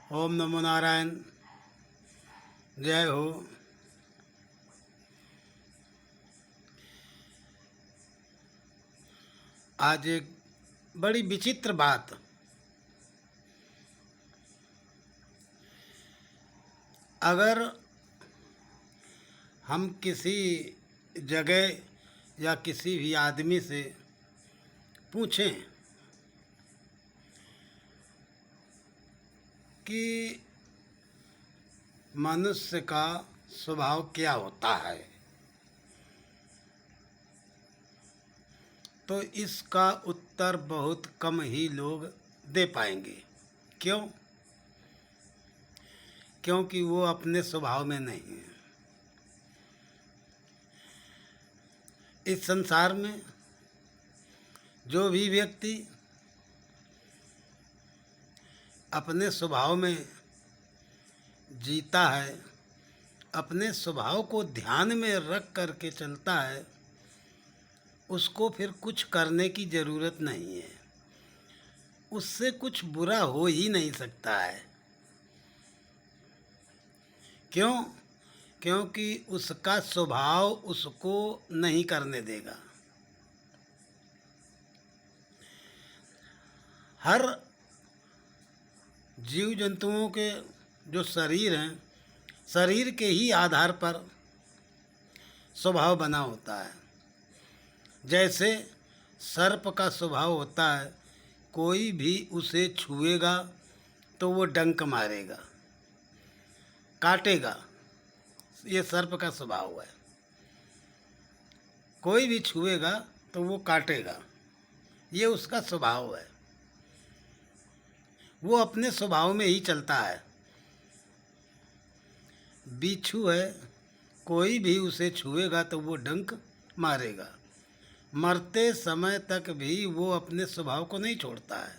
ओम नमो नारायण। जय हो। आज एक बड़ी विचित्र बात, अगर हम किसी जगह या किसी भी आदमी से पूछें कि मनुष्य का स्वभाव क्या होता है, तो इसका उत्तर बहुत कम ही लोग दे पाएंगे। क्यों? क्योंकि वो अपने स्वभाव में नहीं है। इस संसार में जो भी व्यक्ति अपने स्वभाव में जीता है, अपने स्वभाव को ध्यान में रख करके चलता है, उसको फिर कुछ करने की ज़रूरत नहीं है। उससे कुछ बुरा हो ही नहीं सकता है। क्यों? क्योंकि उसका स्वभाव उसको नहीं करने देगा। हर जीव जंतुओं के जो शरीर हैं, शरीर के ही आधार पर स्वभाव बना होता है। जैसे सर्प का स्वभाव होता है, कोई भी उसे छुएगा तो वो डंक मारेगा, काटेगा। ये सर्प का स्वभाव है। कोई भी छुएगा तो वो काटेगा, ये उसका स्वभाव है। वो अपने स्वभाव में ही चलता है। बिच्छू है, कोई भी उसे छुएगा तो वो डंक मारेगा। मरते समय तक भी वो अपने स्वभाव को नहीं छोड़ता है।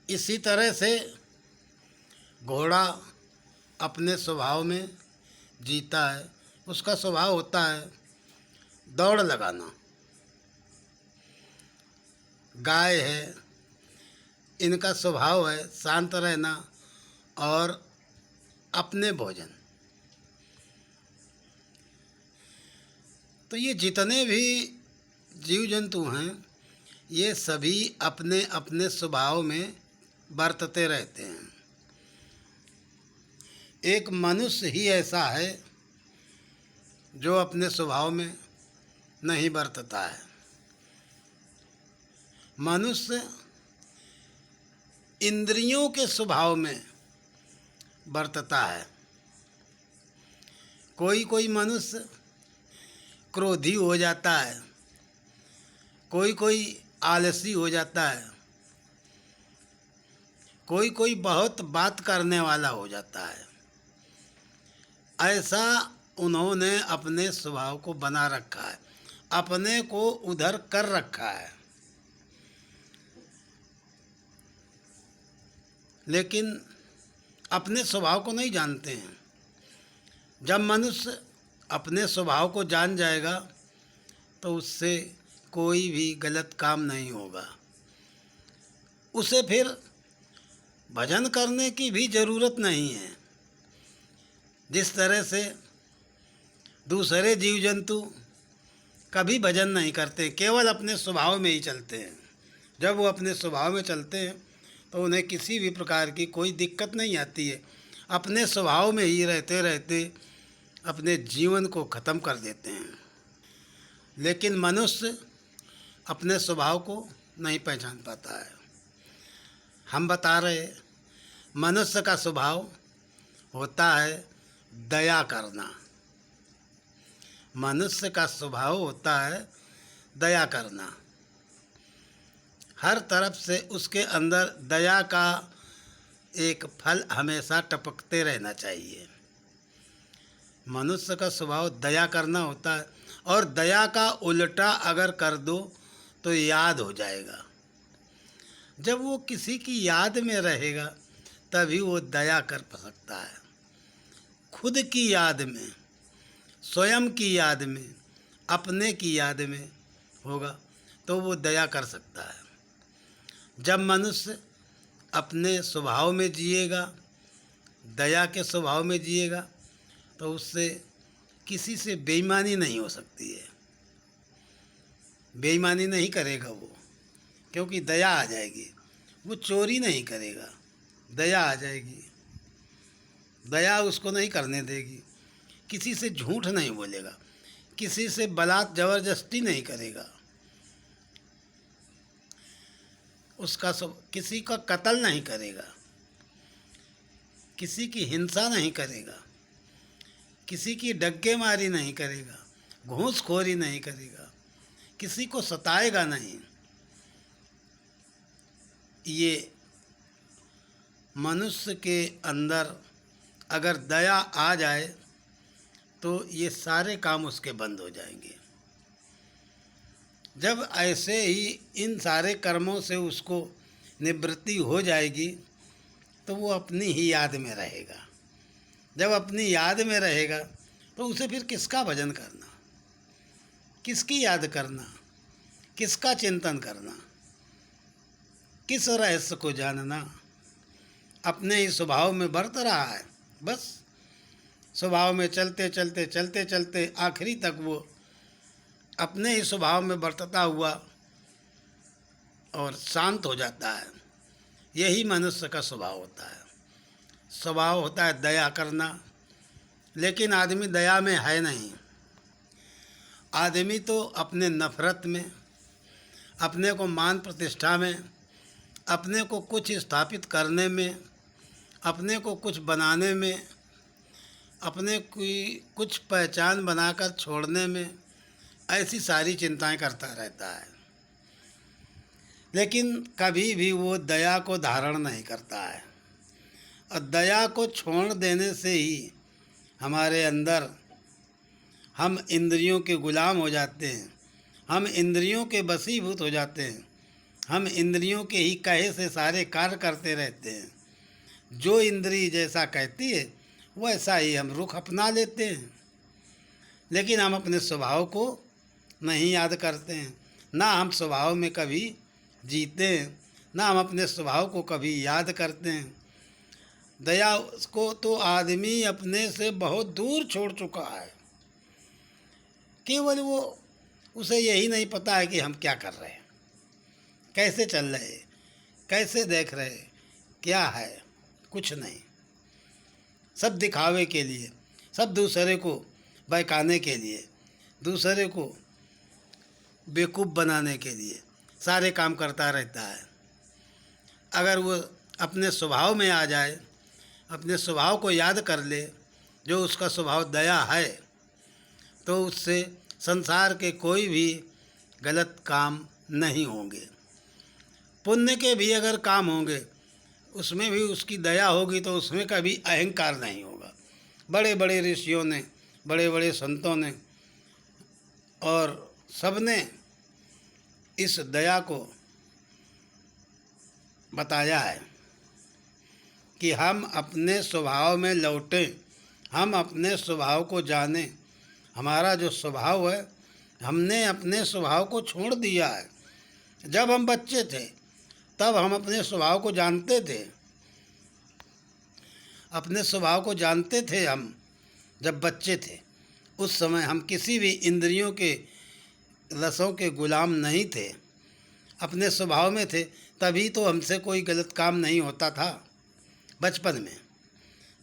इसी तरह से घोड़ा अपने स्वभाव में जीता है। उसका स्वभाव होता है दौड़ लगाना। गाय है, इनका स्वभाव है शांत रहना और अपने भोजन। तो ये जितने भी जीव जंतु हैं, ये सभी अपने अपने स्वभाव में बरतते रहते हैं। एक मनुष्य ही ऐसा है जो अपने स्वभाव में नहीं बरतता है। मनुष्य इंद्रियों के स्वभाव में बरतता है। कोई कोई मनुष्य क्रोधी हो जाता है, कोई कोई आलसी हो जाता है, कोई कोई बहुत बात करने वाला हो जाता है। ऐसा उन्होंने अपने स्वभाव को बना रखा है, अपने को उधर कर रखा है। लेकिन अपने स्वभाव को नहीं जानते हैं। जब मनुष्य अपने स्वभाव को जान जाएगा तो उससे कोई भी गलत काम नहीं होगा। उसे फिर भजन करने की भी ज़रूरत नहीं है। जिस तरह से दूसरे जीव जंतु कभी भजन नहीं करते, केवल अपने स्वभाव में ही चलते हैं। जब वो अपने स्वभाव में चलते हैं तो उन्हें किसी भी प्रकार की कोई दिक्कत नहीं आती है। अपने स्वभाव में ही रहते रहते अपने जीवन को ख़त्म कर देते हैं। लेकिन मनुष्य अपने स्वभाव को नहीं पहचान पाता है। हम बता रहे, मनुष्य का स्वभाव होता है दया करना। मनुष्य का स्वभाव होता है दया करना। हर तरफ से उसके अंदर दया का एक फल हमेशा टपकते रहना चाहिए। मनुष्य का स्वभाव दया करना होता है, और दया का उल्टा अगर कर दो तो याद हो जाएगा। जब वो किसी की याद में रहेगा तभी वो दया कर सकता है। खुद की याद में, स्वयं की याद में, अपने की याद में होगा तो वो दया कर सकता है। जब मनुष्य अपने स्वभाव में जिएगा, दया के स्वभाव में जिएगा, तो उससे किसी से बेईमानी नहीं हो सकती है। बेईमानी नहीं करेगा वो, क्योंकि दया आ जाएगी। वो चोरी नहीं करेगा, दया आ जाएगी। दया उसको नहीं करने देगी। किसी से झूठ नहीं बोलेगा, किसी से बलात् ज़बरदस्ती नहीं करेगा, उसका सब किसी का कत्ल नहीं करेगा, किसी की हिंसा नहीं करेगा, किसी की डग्गेमारी नहीं करेगा, घूसखोरी नहीं करेगा, किसी को सताएगा नहीं। ये मनुष्य के अंदर अगर दया आ जाए तो ये सारे काम उसके बंद हो जाएंगे। जब ऐसे ही इन सारे कर्मों से उसको निवृत्ति हो जाएगी तो वो अपनी ही याद में रहेगा। जब अपनी याद में रहेगा तो उसे फिर किसका भजन करना, किसकी याद करना, किसका चिंतन करना, किस रहस्य को जानना। अपने ही स्वभाव में बरत रहा है, बस स्वभाव में चलते चलते चलते चलते आखिरी तक वो अपने ही स्वभाव में बरतता हुआ और शांत हो जाता है। यही मनुष्य का स्वभाव होता है। स्वभाव होता है दया करना, लेकिन आदमी दया में है नहीं। आदमी तो अपने नफरत में, अपने को मान प्रतिष्ठा में, अपने को कुछ स्थापित करने में, अपने को कुछ बनाने में, अपने की कुछ पहचान बनाकर छोड़ने में, ऐसी सारी चिंताएं करता रहता है। लेकिन कभी भी वो दया को धारण नहीं करता है। और दया को छोड़ देने से ही हमारे अंदर हम इंद्रियों के गुलाम हो जाते हैं, हम इंद्रियों के वशीभूत हो जाते हैं, हम इंद्रियों के ही कहे से सारे कार्य करते रहते हैं। जो इंद्री जैसा कहती है वैसा ही हम रुख अपना लेते हैं। लेकिन हम अपने स्वभाव को नहीं याद करते हैं, ना हम स्वभाव में कभी जीते हैं, ना हम अपने स्वभाव को कभी याद करते हैं। दया को तो आदमी अपने से बहुत दूर छोड़ चुका है। केवल वो उसे यही नहीं पता है कि हम क्या कर रहे हैं, कैसे चल रहे हैं, कैसे देख रहे हैं, क्या है, कुछ नहीं। सब दिखावे के लिए, सब दूसरे को बहकाने के लिए, दूसरे को बेवकूफ़ बनाने के लिए सारे काम करता रहता है। अगर वो अपने स्वभाव में आ जाए, अपने स्वभाव को याद कर ले, जो उसका स्वभाव दया है, तो उससे संसार के कोई भी गलत काम नहीं होंगे। पुण्य के भी अगर काम होंगे उसमें भी उसकी दया होगी, तो उसमें कभी अहंकार नहीं होगा। बड़े बड़े ऋषियों ने, बड़े बड़े संतों ने और सबने इस दया को बताया है कि हम अपने स्वभाव में लौटें, हम अपने स्वभाव को जानें। हमारा जो स्वभाव है, हमने अपने स्वभाव को छोड़ दिया है। जब हम बच्चे थे तब हम अपने स्वभाव को जानते थे, अपने स्वभाव को जानते थे। हम जब बच्चे थे उस समय हम किसी भी इंद्रियों के रसों के गुलाम नहीं थे, अपने स्वभाव में थे। तभी तो हमसे कोई गलत काम नहीं होता था। बचपन में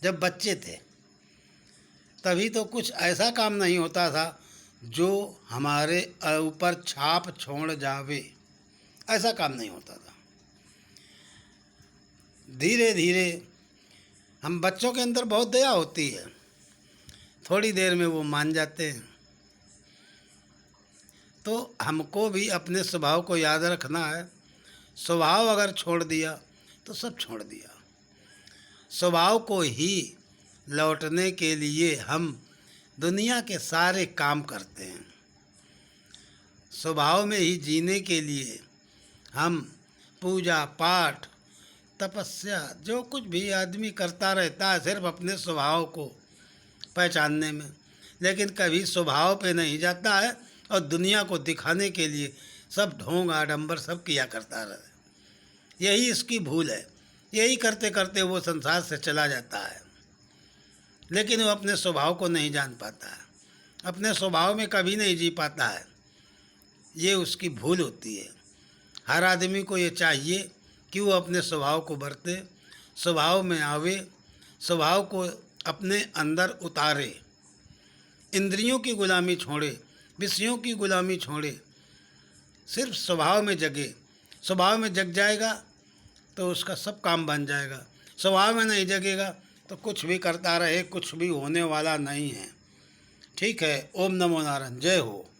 जब बच्चे थे तभी तो कुछ ऐसा काम नहीं होता था जो हमारे ऊपर छाप छोड़ जावे, ऐसा काम नहीं होता था। धीरे धीरे हम बच्चों के अंदर बहुत दया होती है, थोड़ी देर में वो मान जाते हैं। तो हमको भी अपने स्वभाव को याद रखना है। स्वभाव अगर छोड़ दिया तो सब छोड़ दिया। स्वभाव को ही लौटने के लिए हम दुनिया के सारे काम करते हैं। स्वभाव में ही जीने के लिए हम पूजा पाठ तपस्या जो कुछ भी आदमी करता रहता है सिर्फ अपने स्वभाव को पहचानने में, लेकिन कभी स्वभाव पे नहीं जाता है और दुनिया को दिखाने के लिए सब ढोंग आडंबर सब किया करता रहे। यही इसकी भूल है। यही करते करते वो संसार से चला जाता है, लेकिन वो अपने स्वभाव को नहीं जान पाता है, अपने स्वभाव में कभी नहीं जी पाता है। ये उसकी भूल होती है। हर आदमी को ये चाहिए कि वो अपने स्वभाव को बरते, स्वभाव में आवे, स्वभाव को अपने अंदर उतारे, इंद्रियों की गुलामी छोड़े, विषयों की गुलामी छोड़े, सिर्फ स्वभाव में जगे। स्वभाव में जग जाएगा तो उसका सब काम बन जाएगा। स्वभाव में नहीं जगेगा तो कुछ भी करता रहे, कुछ भी होने वाला नहीं है। ठीक है। ओम नमो नारायण। जय हो।